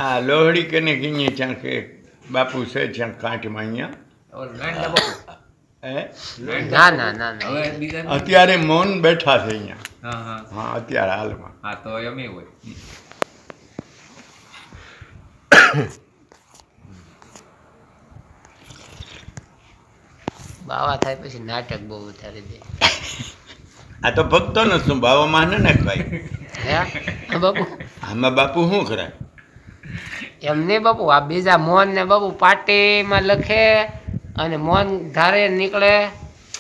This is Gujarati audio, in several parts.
આ લોહડી કને કહીએ ત્યાં કે બાપુ છે ત્યાં કાંઠમાં અહીંયા હે ના ના ના ના હવે બીજા અત્યારે મૌન બેઠા છે અહીંયા હા હા હા અત્યારે હાલમાં હા તો એમ હોય બાવા થાય પછી નાટક બહુ ઉતારી દે. આ તો ભક્તો ને શું બાવામાં ને ભાઈ હે હા બાપુ આમાં બાપુ શું કરાય એમ નહીં બાપુ, આ બીજા મોહન ને બાપુ પાટીમાં લખે અને મોહન ધારે નીકળે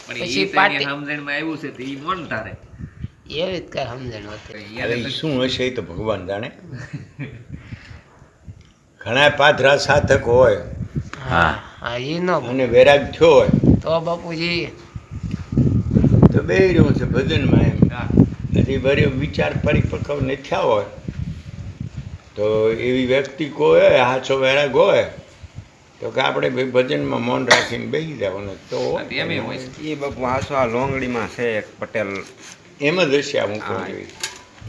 પણ પછી એ પાટી સમજણમાં આવ્યું છે તો એ મોન તારે એવી જ કઈ સમજણ હતી. હવે ઈ શું હશે એ તો ભગવાન જાણે ઘણા પાથરા સાધક હોય હા હા એ ન અને વૈરાગ થયો હોય તો બાપુજી તો બે રહ્યું છે ભજનમાં એમ હા હજી બરે વિચાર પરિપક્વ ન થયા હોય તો એવી વ્યક્તિ કોઈ હોય હાચો વૈરાગ હોય તો કે આપણે ભાઈ ભજનમાં મૌન રાખીને બેસી જવાનું તો એમ હોય છે. એ બાપુ હાસો આ લોંગડીમાં છે એક પટેલ એમ જ હશે આ હું કહું છું.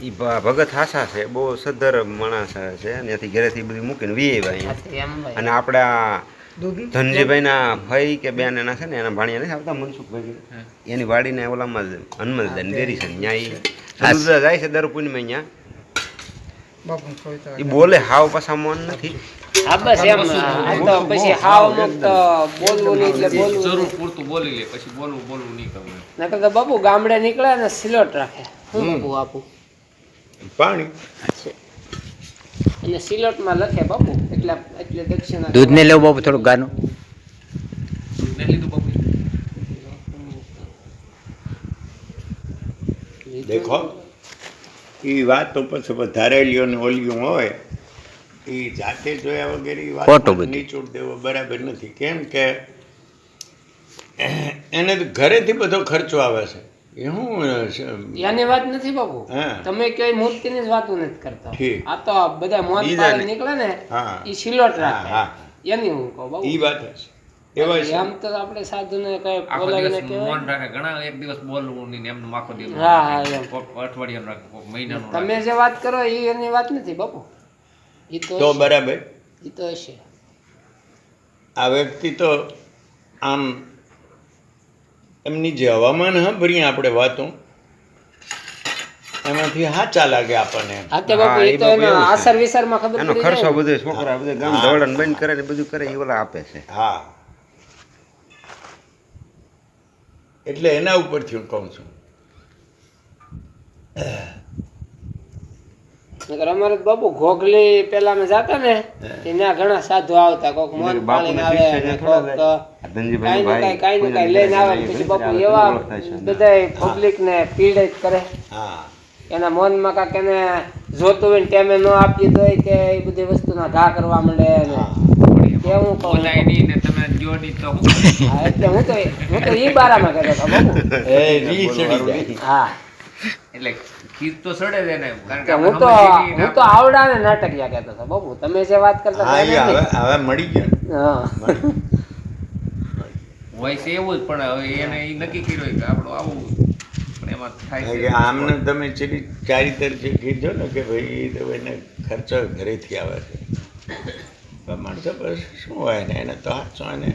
એ ભગત હાસા છે, બહુ સદ્ધર માણસ છે, ત્યાંથી ઘરેથી બધું મૂકીને વી આવ્યા અહીંયા. એમ ભાઈ અને આપણા ધનજીભાઈના ભાઈ કે બેન એના છે ને એના ભાણિયા નથી આવતા મનસુખભાઈ એની વાડીને ઓલામાં જ હનુમાન ડેરી છે ત્યાં એ જાય છે દર પૂનમે અહીંયા એ બોલે હાવ પાછા મન નથી. હા બસ એમ આ તો પછી હાવ અમુક તો બોલવું નહીં એટલે બોલવું જરૂર પૂરતું બોલી લે પછી બોલવું નહીં કરવું નકર તો બાપુ ગામડે નીકળે ને સિલોટ રાખે હું બાપુ આપું પાણી અને સિલોટમાં લખે બાપુ એટલે દક્ષિણા દૂધ ને લેવું બાપુ થોડુંક ગાનું. ને લીધું બાપુ દેખો એ વાત તો પછી વધારેલીઓ ને ઓલિયું હોય એ જાતે જોયા વગેરે ઈ ખોટું વાત બધું. નીચોડ દેવો બરાબર નથી. કેમ કે એને તો ઘરેથી બધો ખર્ચો આવે છે એ શું એની વાત નથી બાપુ, હા. તમે કઈ મૂર્તિની જ વાતો નથી કરતા. ઠીક. આ તો બધા મોન બીજાની. પાડે નીકળે ને હા. ઈ સિલોટ હા રાખે હા એની હું કહું બાપુ. એ વાત હશે એવા છે આમ તો આપણે સાધુને કઈ આખો બોલાવીને દિવસ કહેવાય મન રાખે ઘણા એક દિવસ બોલવું નહીં ને એમનું આખો દિવસ હા, હા, એમ. કોક અઠવાડિયાનું રાખે કોક મહિનાનું તમે રાખે જે વાત કરો એ એની વાત નથી બાપુ. ઈ તો તો હશે. બરાબર ઈ તો હશે. આ વ્યક્તિ તો આમ એમની જે હવામાન સાંભળીએ આપણે વાતો એમાંથી સાચા લાગે આપણને એમ. હા તે બાપુ હા, ઈ ઈ તો બાપુ એનો એવું છે. આસર વિસરમાં ખબર એનો પડી ખર્ચો જાય ને. બધો છોકરા બધા ગામ હા. દોડન બંધ કરે ને બધું કરે એ ઓલા આપે છે. હા એટલે એના ઉપરથી હું કહું છું નકર અમારે તો બાપુ ઘોઘલી પેલા અમે જાતા ને ત્યાં ઘણા સાધુ આવતા, કોક મોન પાણીને આવે ને કોક ધનજીભાઈ કાંઈ ને કાંઈ લઈને આવે ને પછી બાપુ એવા બધાય પબ્લિક ને પીડે જ કરે. હા એના મનમાં કાંક એને જોતું હોય ને ટાઈમે ન આપી દો કે એ બધી વસ્તુના ઘા કરવા માંડે ને કેવું કહું. બોલાય નહીં ને તમે જો નહીં તો હું હા, એટલે હું તો ઈ બારામાં કહેતો હતો બાપુ. એ રી ચડી જાય હા એટલે ખીર તો સડે જ એને કારણ કે કે હું તો આવડા ને નાટકિયા કહેતો હતો બાપુ. તમે જે વાત કરતા હા હતા એ એને હવે નહીં. હવે મળી ગયા હા મળી. હોય છે એવું જ પણ હવે એને એ નક્કી કર્યું હોય કે આપણું આવું પણ એમાં થાય કારણ છે કે આમને તમે ચેલી ચારિત્ર જે કીધો ને કે ભાઈ એ તો એને ખર્ચો ઘરેથી આવે છે પણ માણસો બસ શું હોય ને એને તો હાચો એને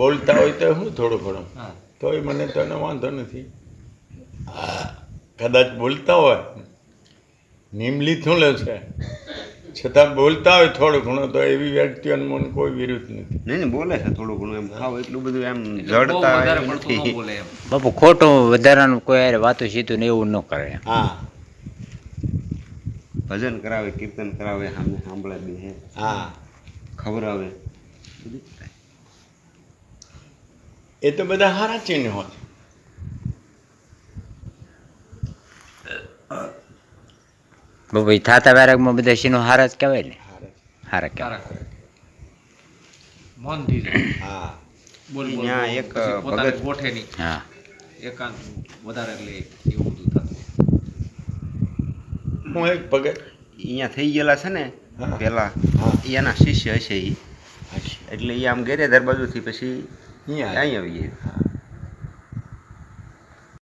બોલતા હોય તો હું થોડું ઘણું હા તોય મને તો એનો વાંધો નથી. હા કદાચ બોલતા હોય નિમલી શું લે છે છતાં બોલતા હોય થોડું ઘણું તો એવી વ્યક્તિઓનું મન કોઈ વિરુદ્ધ નથી. નહીં બોલે છે થોડું ઘણું એમ હાવ એટલું બધું એમ એટલે બહુ જડતા વધારે એવું પડતું ન નથી. બોલે એમ બાપુ ખોટું વધારાનું કોઈ હારે વાતું સીધું ને એવું ન કરે. હા ભજન કરાવે કીર્તન કરાવે સામે સાંભળે બે હા ખવડાવે એ તો બધા હારા ચિહ્ન હોય. બાપુ એ થાતા વારાગમાં બધા સીનો હારા જ કહેવાય ને. હારા કહેવાય. સારા મન થી જાય હા બોલ બોલ ત્યાં બોલ. એક પછી પોતાને ભગત- ગોઠે નહીં હા એકાંત વધારે લે એવું બધું થતું હું એક પગે અહીંયા થઈ ગયેલા છે ને હા. પેલા હા. ઈ એના શિષ્ય હશે ઈ એટલે એ આમ ઘેરે બાજુથી પછી અહીંયા અહીં આવીએ હા